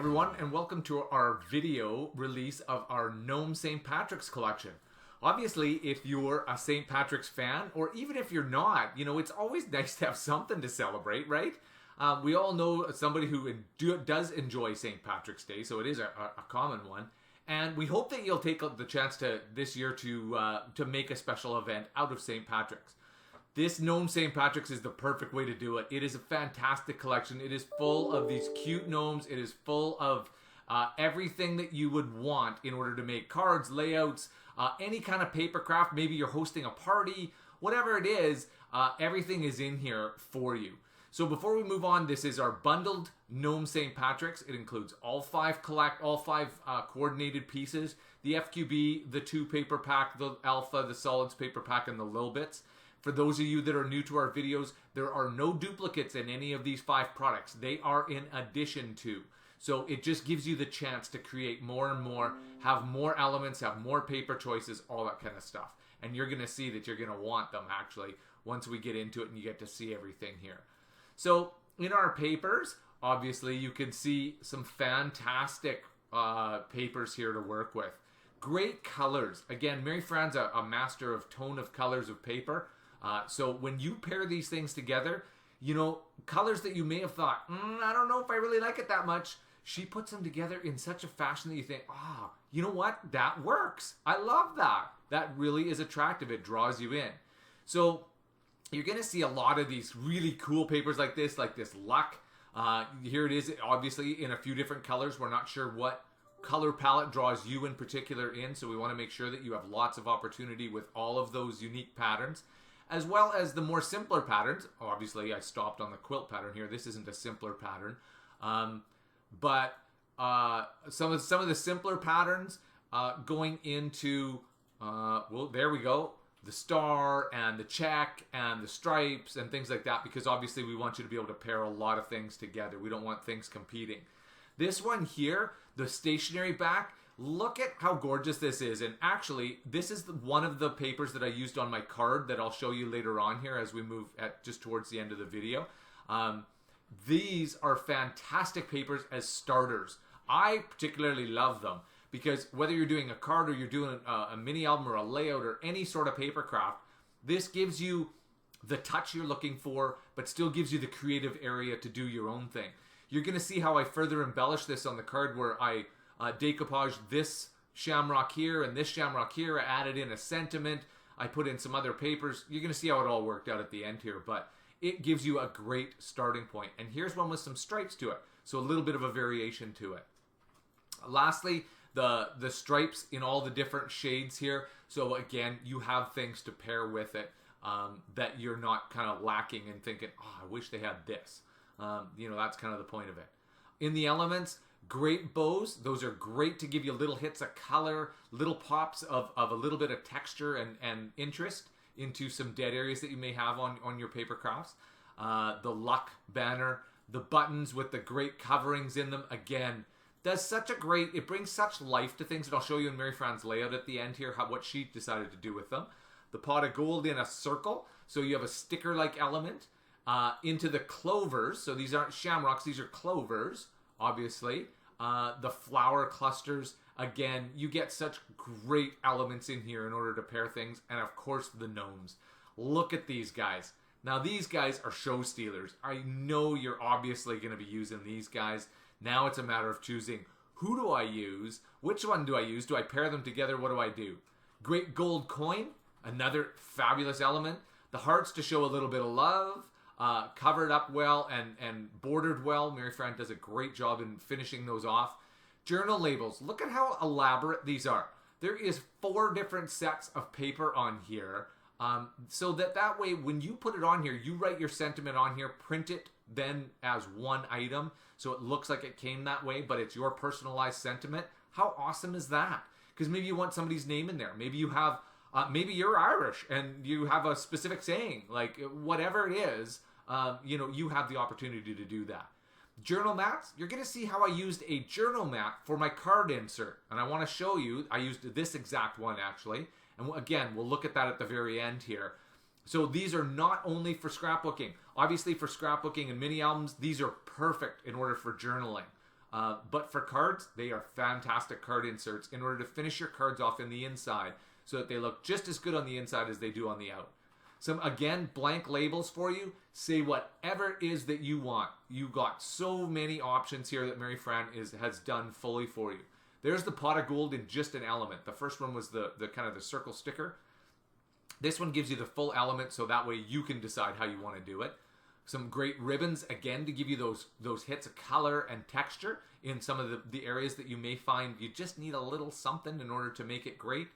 everyone, and welcome to our video release of our Gnome St. Patrick's collection. Obviously, if you're a St. Patrick's fan, or even if you're not, you know, it's always nice to have something to celebrate, right? We all know somebody who does enjoy St. Patrick's Day, so it is a common one. And we hope that you'll take the chance this year to make a special event out of St. Patrick's. This Gnome St. Patrick's is the perfect way to do it. It is a fantastic collection. It is full of these cute gnomes. It is full of everything that you would want in order to make cards, layouts, any kind of paper craft. Maybe you're hosting a party, whatever it is, everything is in here for you. So before we move on, this is our bundled Gnome St. Patrick's. It includes all five coordinated pieces, the FQB, the 2 paper pack, the Alpha, the Solids paper pack, and the Lil Bits. For those of you that are new to our videos, there are no duplicates in any of these 5 products. They are in addition to. So it just gives you the chance to create more and more, have more elements, have more paper choices, all that kind of stuff. And you're going to see that you're going to want them actually once we get into it and you get to see everything here. So in our papers, obviously you can see some fantastic papers here to work with. Great colors. Again, Mary Fran's a master of tone of colors of paper. So when you pair these things together, you know, colors that you may have thought, I don't know if I really like it that much. She puts them together in such a fashion that you think, you know what? That works. I love that. That really is attractive. It draws you in. So you're going to see a lot of these really cool papers like this Luck. Here it is, obviously in a few different colors. We're not sure what color palette draws you in particular in, so we want to make sure that you have lots of opportunity with all of those unique patterns, as well as the more simpler patterns. Obviously, I stopped on the quilt pattern here. This isn't a simpler pattern, but some of the simpler patterns going into well, there we go. The star and the check and the stripes and things like that, because obviously we want you to be able to pair a lot of things together. We don't want things competing. This one here, the stationery back, look at how gorgeous this is. And actually, this is one of the papers that I used on my card that I'll show you later on here as we move just towards the end of the video. These are fantastic papers as starters. I particularly love them, because whether you're doing a card or you're doing a mini album or a layout or any sort of paper craft, this gives you the touch you're looking for, but still gives you the creative area to do your own thing. You're going to see how I further embellish this on the card, where I decoupage this shamrock here and this shamrock here. I added in a sentiment. I put in some other papers. You're going to see how it all worked out at the end here, but it gives you a great starting point. And here's one with some stripes to it, so a little bit of a variation to it. Lastly, the stripes in all the different shades here. So again, you have things to pair with it that you're not kind of lacking and thinking, I wish they had this. You know, that's kind of the point of it. In the elements, great bows. Those are great to give you little hits of color, little pops of a little bit of texture and interest into some dead areas that you may have on your paper crafts. The Luck banner, the buttons with the great coverings in them, again, does such a great, it brings such life to things that I'll show you in Mary Fran's layout at the end here, what she decided to do with them. The pot of gold in a circle, so you have a sticker-like element. Into the clovers, so these aren't shamrocks, these are clovers, obviously. The flower clusters, again, you get such great elements in here in order to pair things. And of course, the gnomes. Look at these guys. Now, these guys are show stealers. I know you're obviously going to be using these guys. Now it's a matter of choosing, who do I use? Which one do I use? Do I pair them together? What do I do? Great gold coin, another fabulous element. The hearts to show a little bit of love. Covered up well and bordered well. Mary Fran does a great job in finishing those off. Journal labels. Look at how elaborate these are. There is 4 different sets of paper on here. So that way, when you put it on here, you write your sentiment on here, print it then as one item, so it looks like it came that way, but it's your personalized sentiment. How awesome is that? Because maybe you want somebody's name in there. Maybe you have, maybe you're Irish and you have a specific saying, like whatever it is. You know, you have the opportunity to do that. Journal mats, you're going to see how I used a journal mat for my card insert. And I want to show you, I used this exact one actually. And again, we'll look at that at the very end here. So these are not only for scrapbooking. Obviously for scrapbooking and mini albums, these are perfect in order for journaling. But for cards, they are fantastic card inserts in order to finish your cards off in the inside so that they look just as good on the inside as they do on the out. Some, again, blank labels for you. Say whatever it is that you want. You got so many options here that Mary Fran has done fully for you. There's the pot of gold in just an element. The first one was the kind of the circle sticker. This one gives you the full element, so that way you can decide how you want to do it. Some great ribbons, again, to give you those hits of color and texture in some of the areas that you may find you just need a little something in order to make it great.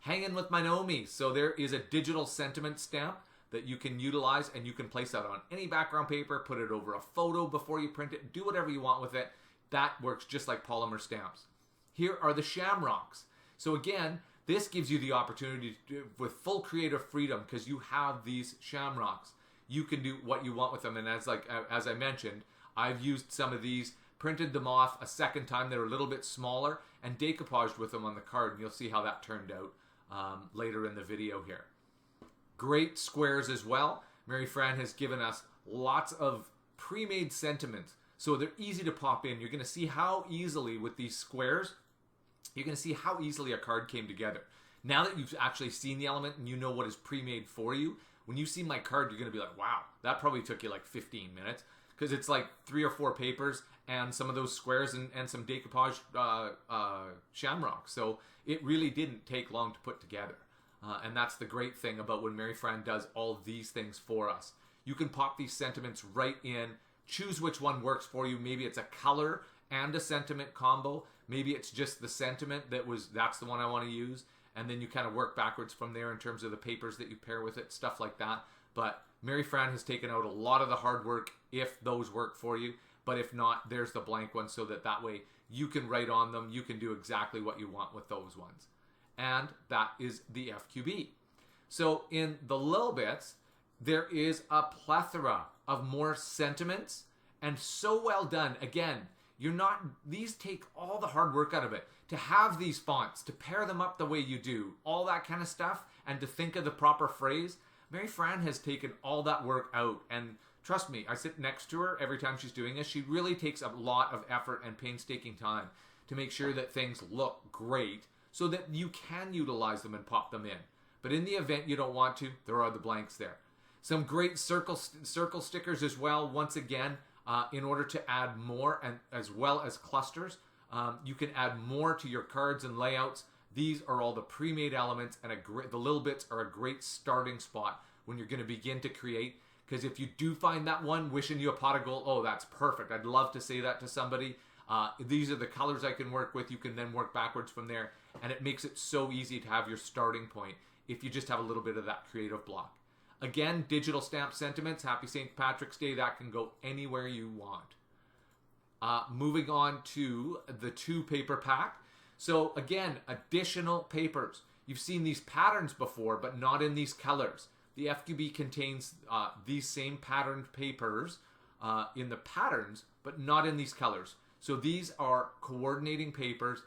Hanging with my Gnome. So there is a digital sentiment stamp that you can utilize, and you can place that on any background paper, put it over a photo before you print it, do whatever you want with it. That works just like polymer stamps. Here are the shamrocks. So again, this gives you the opportunity to do with full creative freedom because you have these shamrocks. You can do what you want with them, and as I mentioned, I've used some of these, printed them off a second time. They're a little bit smaller, and decoupaged with them on the card, and you'll see how that turned out later in the video here. Great squares as well. Mary Fran has given us lots of pre-made sentiments, so they're easy to pop in. You're going to see how easily with these squares, you're going to see how easily a card came together. Now that you've actually seen the element and you know what is pre-made for you, when you see my card, you're going to be like, wow, that probably took you like 15 minutes because it's like 3 or 4 papers and some of those squares and some decoupage shamrocks. So it really didn't take long to put together. And that's the great thing about when Mary Fran does all of these things for us. You can pop these sentiments right in, choose which one works for you. Maybe it's a color and a sentiment combo. Maybe it's just the sentiment that's the one I want to use. And then you kind of work backwards from there in terms of the papers that you pair with it, stuff like that. But Mary Fran has taken out a lot of the hard work if those work for you. But if not, there's the blank one so that way you can write on them. You can do exactly what you want with those ones. And that is the FQB. So in the little bits, there is a plethora of more sentiments and so well done. Again, these take all the hard work out of it. To have these fonts, to pair them up the way you do, all that kind of stuff, and to think of the proper phrase, Mary Fran has taken all that work out. And trust me, I sit next to her every time she's doing this. She really takes a lot of effort and painstaking time to make sure that things look great so that you can utilize them and pop them in. But in the event you don't want to, there are the blanks there. Some great circle stickers as well, once again, in order to add more, and as well as clusters. You can add more to your cards and layouts. These are all the pre-made elements, and the little bits are a great starting spot when you're going to begin to create. Because if you do find that one, wishing you a pot of gold, oh, that's perfect. I'd love to say that to somebody. These are the colors I can work with. You can then work backwards from there, and it makes it so easy to have your starting point if you just have a little bit of that creative block. Again, digital stamp sentiments. Happy St. Patrick's Day. That can go anywhere you want. Moving on to the 2 paper pack. So again, additional papers. You've seen these patterns before, but not in these colors. The FQB contains these same patterned papers in the patterns, but not in these colors. So these are coordinating papers,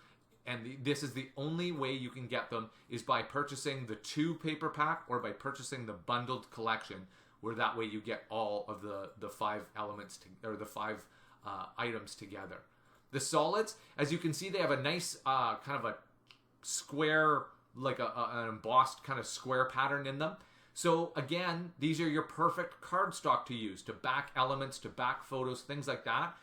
and this is the only way you can get them is by purchasing the 2 paper pack or by purchasing the bundled collection, where that way you get all of the 5 elements or the 5 items together. The solids, as you can see, they have a nice kind of a square, like an embossed kind of square pattern in them. So again, these are your perfect cardstock to use, to back elements, to back photos, things like that.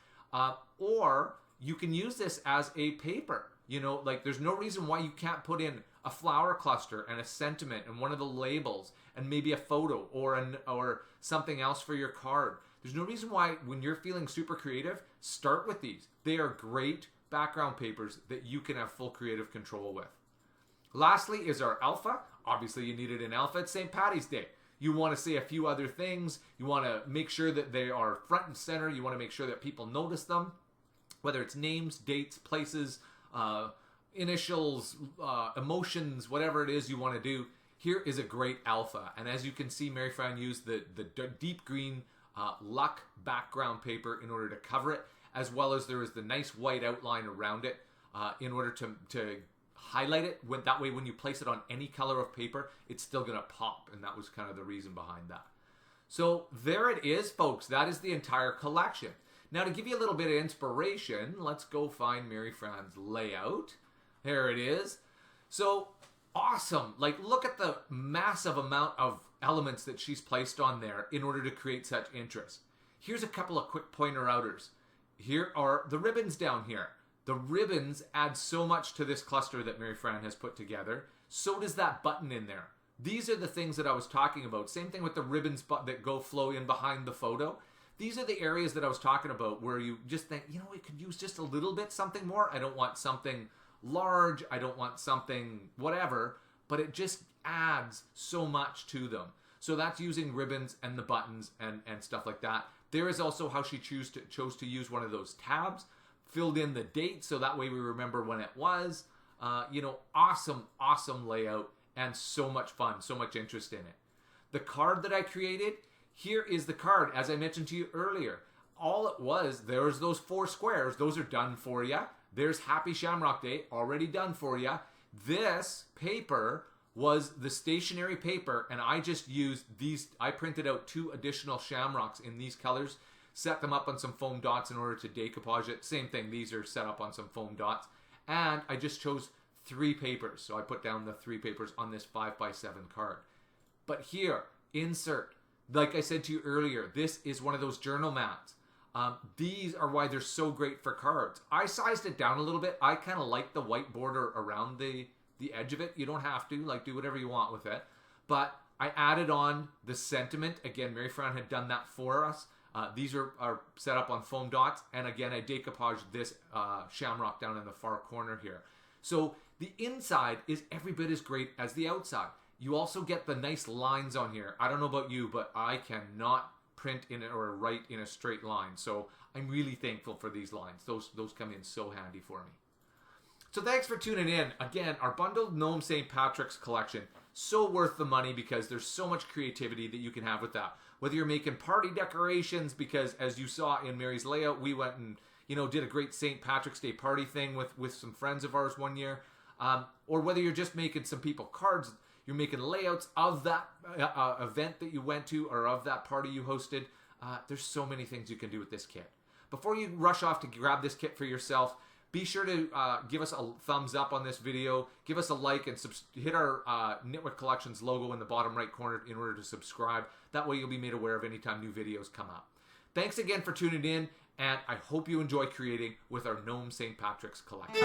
Or you can use this as a paper. Like there's no reason why you can't put in a flower cluster and a sentiment and one of the labels and maybe a photo or something else for your card. There's no reason why, when you're feeling super creative, start with these. They are great background papers that you can have full creative control with. Lastly is our alpha. Obviously, you need it in alpha. It's St. Patty's Day. You want to say a few other things. You want to make sure that they are front and center. You want to make sure that people notice them, whether it's names, dates, places, initials, emotions, whatever it is you want to do. Here is a great alpha. And as you can see, Mary Fran used the deep green luck background paper in order to cover it, as well as there is the nice white outline around it in order to highlight it. That way when you place it on any color of paper, it's still going to pop, and that was kind of the reason behind that. So there it is, folks. That is the entire collection. Now, to give you a little bit of inspiration, let's go find Mary Fran's layout. There it is. So awesome. Like, look at the massive amount of elements that she's placed on there in order to create such interest. Here's a couple of quick pointer outers. Here are the ribbons down here. The ribbons add so much to this cluster that Mary Fran has put together. So does that button in there. These are the things that I was talking about. Same thing with the ribbons that go flow in behind the photo. These are the areas that I was talking about where you just think, you know, we could use just a little bit something more. I don't want something large. I don't want something whatever, but it just adds so much to them. So that's using ribbons and the buttons and stuff like that. There is also how she chose to use one of those tabs, filled in the date so that way we remember when it was. You know, awesome layout and so much fun, so much interest in it. The card that I created, here is the card, as I mentioned to you earlier. All it was, there was those 4 squares. Those are done for you. There's Happy Shamrock Day, already done for you. This paper was the stationery paper, and I just used these. I printed out 2 additional shamrocks in these colors, set them up on some foam dots in order to decoupage it. Same thing, these are set up on some foam dots. And I just chose 3 papers. So I put down the 3 papers on this 5x7 card. But here, insert. Like I said to you earlier, this is one of those journal mats. These are why they're so great for cards. I sized it down a little bit. I kind of like the white border around the edge of it. You don't have to, like, do whatever you want with it. But I added on the sentiment. Again, Mary Fran had done that for us. These are set up on foam dots. And again, I decoupaged this shamrock down in the far corner here. So the inside is every bit as great as the outside. You also get the nice lines on here. I don't know about you, but I cannot print in it or write in a straight line. So I'm really thankful for these lines. Those come in so handy for me. So thanks for tuning in. Again, our bundled Gnome St. Patrick's collection. So worth the money because there's so much creativity that you can have with that. Whether you're making party decorations, because as you saw in Mary's layout, we went and, you know, did a great St. Patrick's Day party thing with some friends of ours one year. Or whether you're just making some people cards, you're making layouts of that event that you went to or of that party you hosted. There's so many things you can do with this kit. Before you rush off to grab this kit for yourself, be sure to give us a thumbs up on this video, give us a like, and hit our Knitwit Collections logo in the bottom right corner in order to subscribe. That way you'll be made aware of any time new videos come up. Thanks again for tuning in, and I hope you enjoy creating with our Gnome St. Patrick's collection.